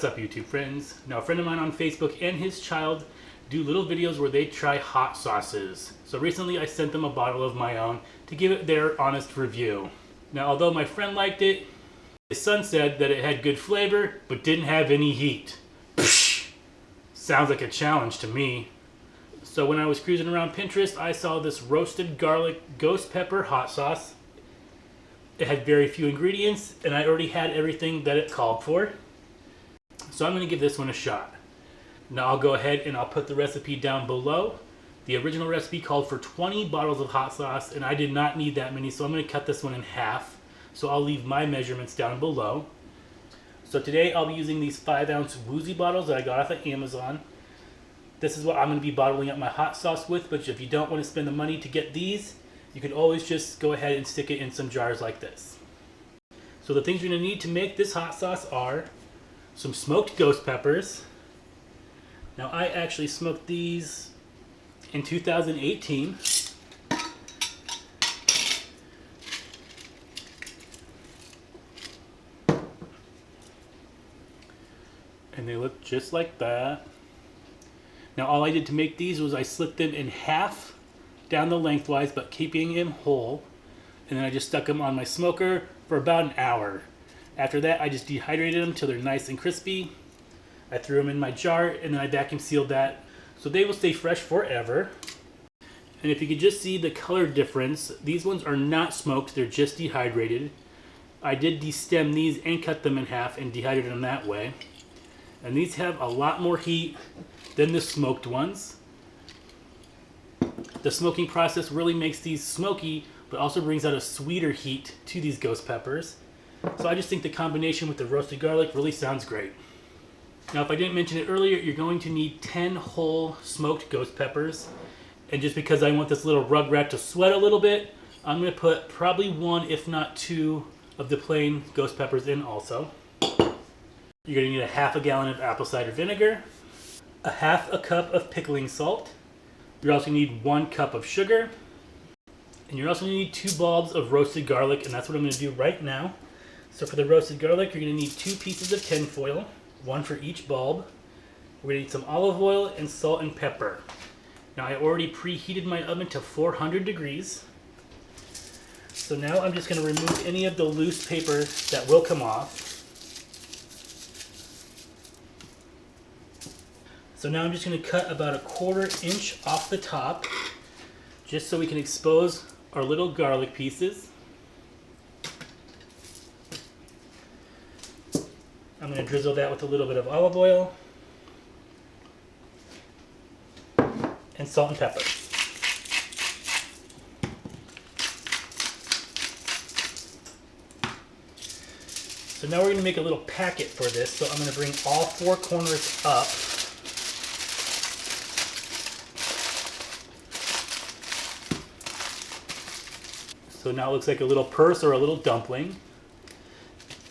What's up, YouTube friends? Now, a friend of mine on Facebook and his child do little videos where they try hot sauces. So recently I sent them a bottle of my own to give it their honest review. Now, although my friend liked it, his son said that it had good flavor but didn't have any heat. Psh! Sounds like a challenge to me. So when I was cruising around Pinterest, I saw this roasted garlic ghost pepper hot sauce. It had very few ingredients and I already had everything that it called for. So I'm going to give this one a shot. Now I'll go ahead and I'll put the recipe down below. The original recipe called for 20 bottles of hot sauce and I did not need that many, so I'm going to cut this one in half. So I'll leave my measurements down below. So today I'll be using these 5-ounce Woozy bottles that I got off of Amazon. This is what I'm going to be bottling up my hot sauce with, but if you don't want to spend the money to get these, you can always just go ahead and stick it in some jars like this. So the things you're going to need to make this hot sauce are some smoked ghost peppers. Now I actually smoked these in 2018. And they look just like that. Now all I did to make these was I slit them in half down the lengthwise, but keeping them whole. And then I just stuck them on my smoker for about an hour. After that, I just dehydrated them till they're nice and crispy. I threw them in my jar and then I vacuum sealed that so they will stay fresh forever. And if you could just see the color difference, these ones are not smoked, they're just dehydrated. I did destem these and cut them in half and dehydrated them that way. And these have a lot more heat than the smoked ones. The smoking process really makes these smoky, but also brings out a sweeter heat to these ghost peppers. So I just think the combination with the roasted garlic really sounds great. Now, if I didn't mention it earlier, you're going to need 10 whole smoked ghost peppers. And just because I want this little rugrat to sweat a little bit, I'm going to put probably 1, if not 2, of the plain ghost peppers in also. You're going to need a half a gallon of apple cider vinegar, a half a cup of pickling salt. You're also going to need 1 cup of sugar. And you're also going to need 2 bulbs of roasted garlic, and that's what I'm going to do right now. So for the roasted garlic, you're going to need 2 pieces of tin foil, 1 for each bulb. We're going to need some olive oil and salt and pepper. Now I already preheated my oven to 400 degrees. So now I'm just going to remove any of the loose paper that will come off. So now I'm just going to cut about 1/4 inch off the top, just so we can expose our little garlic pieces. I'm going to drizzle that with a little bit of olive oil and salt and pepper. So now we're going to make a little packet for this, so I'm going to bring all 4 corners up. So now it looks like a little purse or a little dumpling.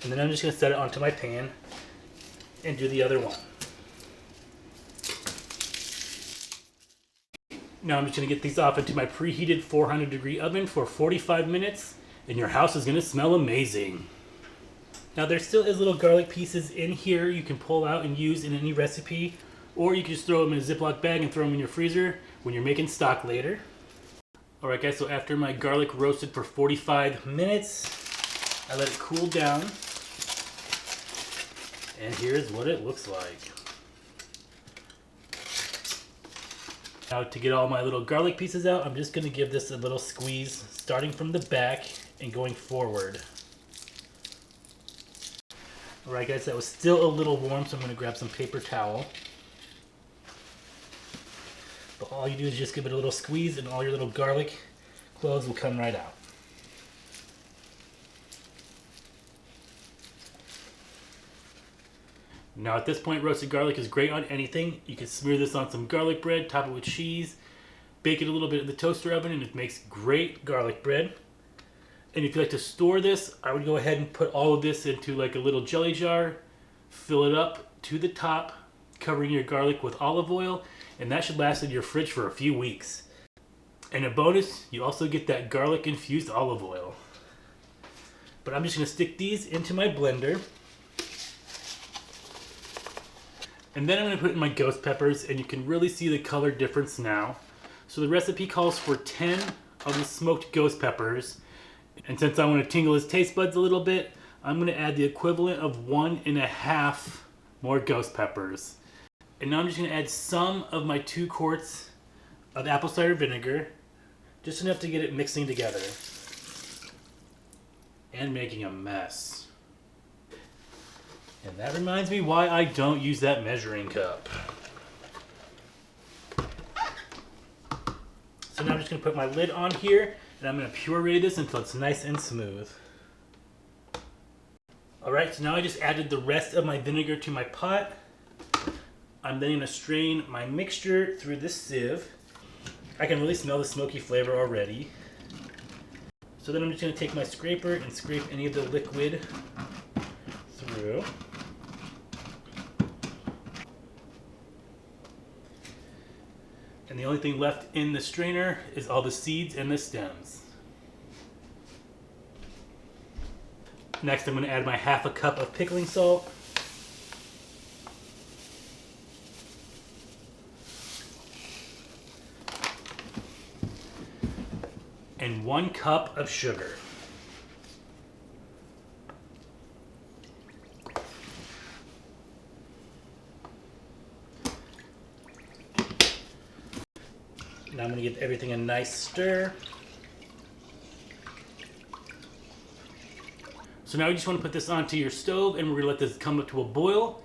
And then I'm just going to set it onto my pan and do the other one. Now I'm just going to get these off into my preheated 400 degree oven for 45 minutes and your house is going to smell amazing. Now there still is little garlic pieces in here you can pull out and use in any recipe, or you can just throw them in a Ziploc bag and throw them in your freezer when you're making stock later. Alright guys, so after my garlic roasted for 45 minutes, I let it cool down. And here's what it looks like. Now to get all my little garlic pieces out, I'm just going to give this a little squeeze, starting from the back and going forward. Alright guys, that was still a little warm, so I'm going to grab some paper towel. But all you do is just give it a little squeeze and all your little garlic cloves will come right out. Now at this point, roasted garlic is great on anything. You can smear this on some garlic bread, top it with cheese, bake it a little bit in the toaster oven, and it makes great garlic bread. And if you like to store this, I would go ahead and put all of this into like a little jelly jar, fill it up to the top, covering your garlic with olive oil, and that should last in your fridge for a few weeks. And a bonus, you also get that garlic infused olive oil. But I'm just going to stick these into my blender. And then I'm going to put in my ghost peppers, and you can really see the color difference now. So the recipe calls for 10 of the smoked ghost peppers. And since I want to tingle his taste buds a little bit, I'm going to add the equivalent of 1.5 more ghost peppers. And now I'm just going to add some of my 2 quarts of apple cider vinegar, just enough to get it mixing together and making a mess. And that reminds me why I don't use that measuring cup. So now I'm just going to put my lid on here, and I'm going to puree this until it's nice and smooth. Alright, so now I just added the rest of my vinegar to my pot. I'm then going to strain my mixture through this sieve. I can really smell the smoky flavor already. So then I'm just going to take my scraper and scrape any of the liquid through. And the only thing left in the strainer is all the seeds and the stems. Next, I'm going to add my 1/2 cup of pickling salt. And 1 cup of sugar. Now I'm going to give everything a nice stir. So now you just want to put this onto your stove, and we're going to let this come up to a boil,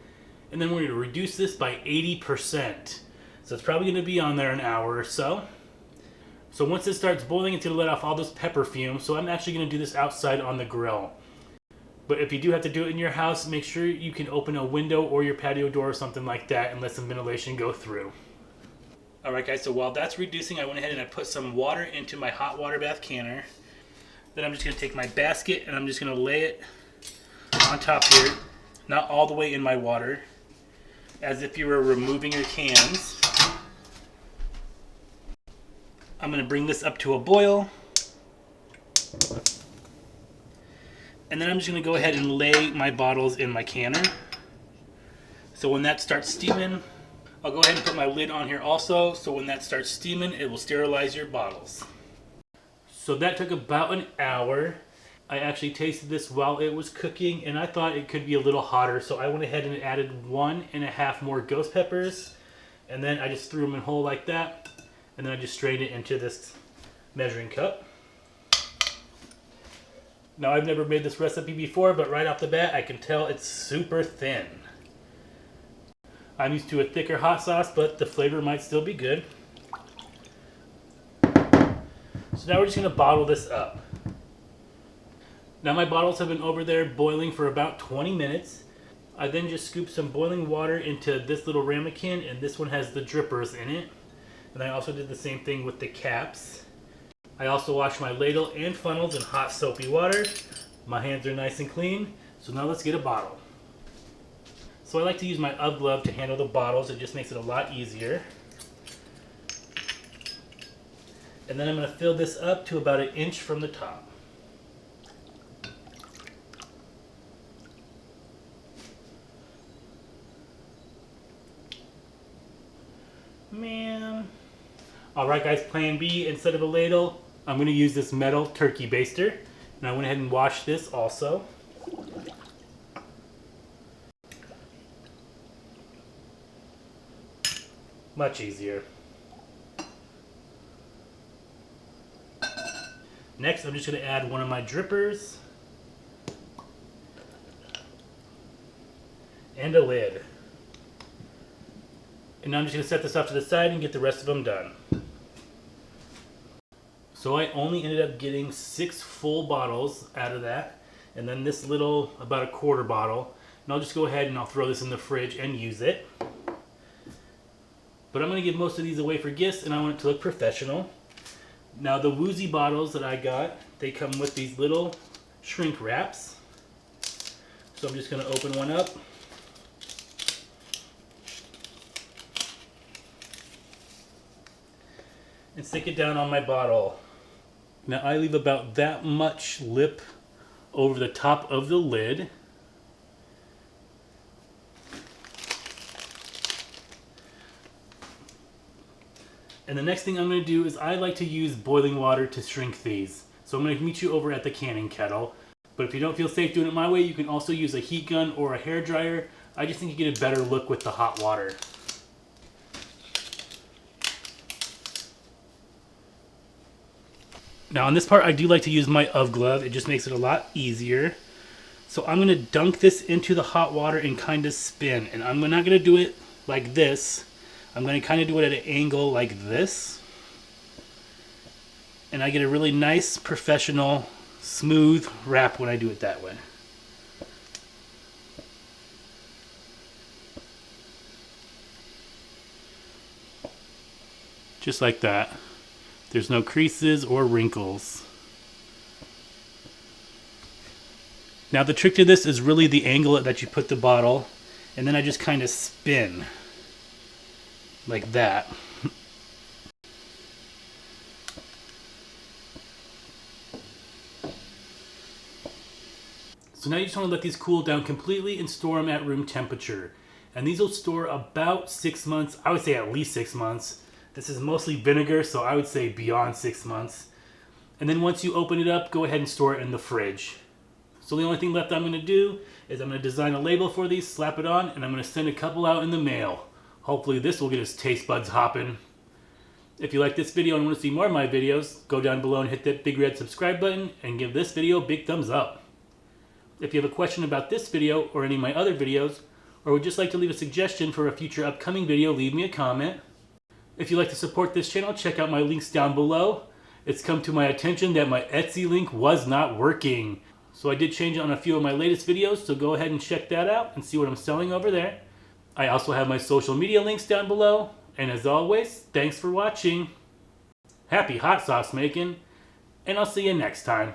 and then we're going to reduce this by 80%. So it's probably going to be on there an hour or so. So once it starts boiling, it's going to let off all those pepper fumes, so I'm actually going to do this outside on the grill. But if you do have to do it in your house, make sure you can open a window or your patio door or something like that and let some ventilation go through. Alright guys, so while that's reducing, I went ahead and I put some water into my hot water bath canner. Then I'm just going to take my basket and I'm just going to lay it on top here, not all the way in my water, as if you were removing your cans. I'm going to bring this up to a boil. And then I'm just going to go ahead and lay my bottles in my canner. So when that starts steaming, I'll go ahead and put my lid on here also, so when that starts steaming, it will sterilize your bottles. So that took about an hour. I actually tasted this while it was cooking, and I thought it could be a little hotter, so I went ahead and added 1.5 more ghost peppers, and then I just threw them in whole like that, and then I just strained it into this measuring cup. Now I've never made this recipe before, but right off the bat, I can tell it's super thin. I'm used to a thicker hot sauce, but the flavor might still be good. So now we're just going to bottle this up. Now my bottles have been over there boiling for about 20 minutes. I then just scooped some boiling water into this little ramekin, and this one has the drippers in it. And I also did the same thing with the caps. I also washed my ladle and funnels in hot soapy water. My hands are nice and clean, so now let's get a bottle. So I like to use my UGG glove to handle the bottles. It just makes it a lot easier. And then I'm going to fill this up to about 1 inch from the top. Man. Alright guys, plan B, instead of a ladle, I'm going to use this metal turkey baster. And I went ahead and washed this also. Much easier. Next, I'm just going to add one of my drippers and a lid. And now I'm just going to set this off to the side and get the rest of them done. So I only ended up getting 6 full bottles out of that, and then this little, about 1/4 bottle. And I'll just go ahead and I'll throw this in the fridge and use it. But I'm going to give most of these away for gifts, and I want it to look professional. Now the woozy bottles that I got, they come with these little shrink wraps. So I'm just going to open one up. And stick it down on my bottle. Now I leave about that much lip over the top of the lid. And the next thing I'm going to do is I like to use boiling water to shrink these. So I'm going to meet you over at the canning kettle. But if you don't feel safe doing it my way, you can also use a heat gun or a hair dryer. I just think you get a better look with the hot water. Now on this part I do like to use my UV glove. It just makes it a lot easier. So I'm going to dunk this into the hot water and kind of spin. And I'm not going to do it like this. I'm going to kind of do it at an angle like this. And I get a really nice, professional, smooth wrap when I do it that way. Just like that. There's no creases or wrinkles. Now the trick to this is really the angle that you put the bottle, and then I just kind of spin like that. So now you just want to let these cool down completely and store them at room temperature. And these will store about 6 months. I would say at least 6 months. This is mostly vinegar, so I would say beyond 6 months. And then once you open it up, go ahead and store it in the fridge. So the only thing left I'm going to do is I'm going to design a label for these, slap it on, and I'm going to send a couple out in the mail. Hopefully this will get his taste buds hopping. If you like this video and want to see more of my videos, go down below and hit that big red subscribe button and give this video a big thumbs up. If you have a question about this video or any of my other videos, or would just like to leave a suggestion for a future upcoming video, leave me a comment. If you'd like to support this channel, check out my links down below. It's come to my attention that my Etsy link was not working. So I did change it on a few of my latest videos, so go ahead and check that out and see what I'm selling over there. I also have my social media links down below. And as always, thanks for watching. Happy hot sauce making, and I'll see you next time.